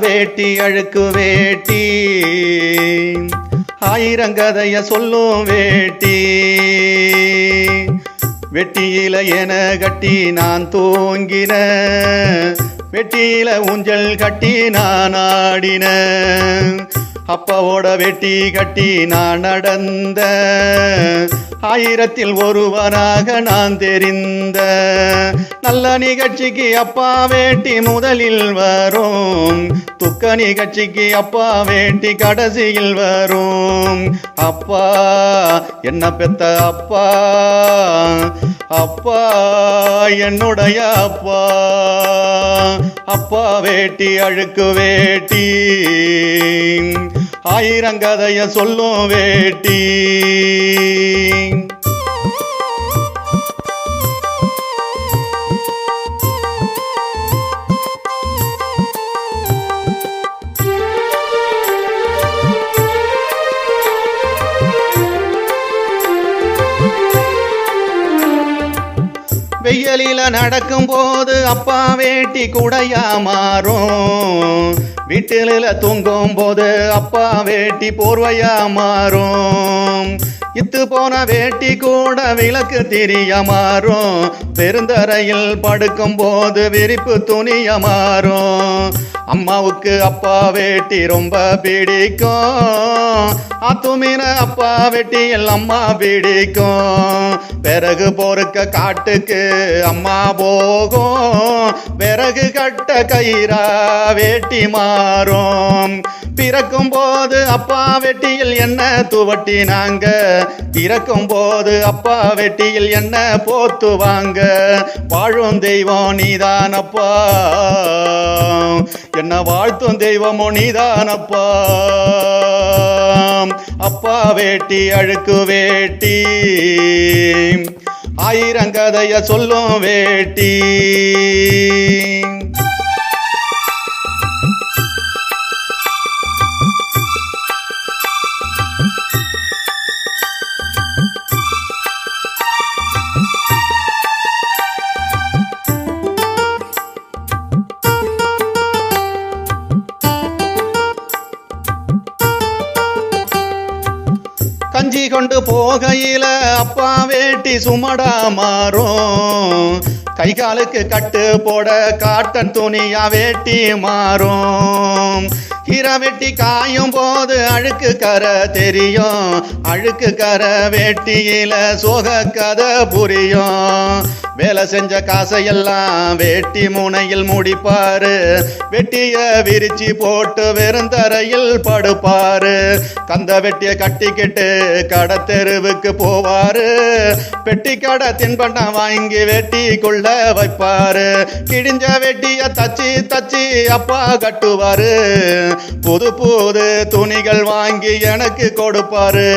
வேட்டி அழுக்கு வேட்டி ஆயிரங்கதைய சொல்லும் வேட்டி வெட்டியில என கட்டி நான் தூங்கின வெட்டியில ஊஞ்சல் கட்டி நான் ஆடின அப்பாவோட வெட்டி கட்டி நான் நடந்த ஆயிரத்தில் ஒருவனாக நான் தெரிந்த நல்ல நிகழ்ச்சிக்கு அப்பா வேட்டி முதலில் வரும் துக்க நிகழ்ச்சிக்கு அப்பா வேட்டி கடைசியில் வரும் அப்பா என்ன பெத்த அப்பா அப்பா என்னுடைய அப்பா அப்பா வேட்டி அழுக்கு வேட்டி ஆயிரங்கதைய சொல்லும் வேட்டி வெயிலில நடக்கும் போது அப்பா வேட்டி குடையா மாறும் வீட்டில தூங்கும் போது அப்பா வேட்டி போர்வையா மாறும் இத்து போன வேட்டி கூட விளக்கு திரிய மாறும் பெருந்தரையில் படுக்கும் போது விரிப்பு துணிய மாறும் அம்மாவுக்கு அப்பா வேட்டி ரொம்ப பிடிக்கும் ஆத்துமீன அப்பா வெட்டியில் அம்மா பிடிக்கும் பிறகு பொறுக்க காட்டுக்கு அம்மா போகும் விறகு கட்ட கயிறா வேட்டி மாறும் பிறக்கும் போது அப்பா வெட்டியில் என்ன துவட்டினாங்க பிறக்கும் போது அப்பா வெட்டியில் என்ன போத்துவாங்க வாழும் தெய்வம் நீதானப்பா என்ன வாழ்த்தும் தெய்வமோ நீதானப்பா அப்பா வேட்டி அழுக்கு வேட்டி ஆயிரங்கதைய சொல்லும் வேட்டி கஞ்சி கொண்டு போகையில அப்பா வேட்டி சுமடா மாறும் கை காலுக்கு கட்டு போட காட்டன் துணியா வேட்டி மாறும் கீரை வெட்டி காயும் போது அழுக்கு கரை தெரியும் அழுக்கு கரை வேட்டியில சோக கதை புரியும் வேலை செஞ்ச காசையெல்லாம் வேட்டி முனையில் முடிப்பாரு வெட்டிய விரிச்சி போட்டு வெறுந்தரையில் படுப்பாரு கந்த வெட்டிய கட்டிக்கிட்டு கடை தெருவுக்கு போவாரு பெட்டி கடை தின்பண்டம் வாங்கி வெட்டிக்குள்ள வைப்பாரு கிழிஞ்ச வெட்டிய தச்சி தச்சி அப்பா கட்டுவாரு புது புது துணிகள் வாங்கி எனக்கு கொடுப்பாரு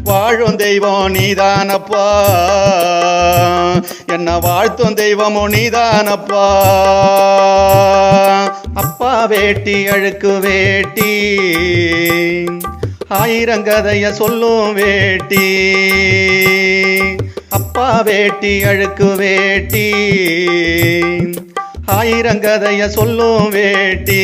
வாழும் தெய்வம் நீதானப்பா என்ன வாழ்த்தும் தெய்வமோ நீதானப்பா அப்பா வேட்டி அழுக்கு வேட்டி ஆயிரங்கதைய சொல்லும் வேட்டி அப்பா வேட்டி அழுக்கு வேட்டி ஆயிரங்கதைய சொல்லும் வேட்டி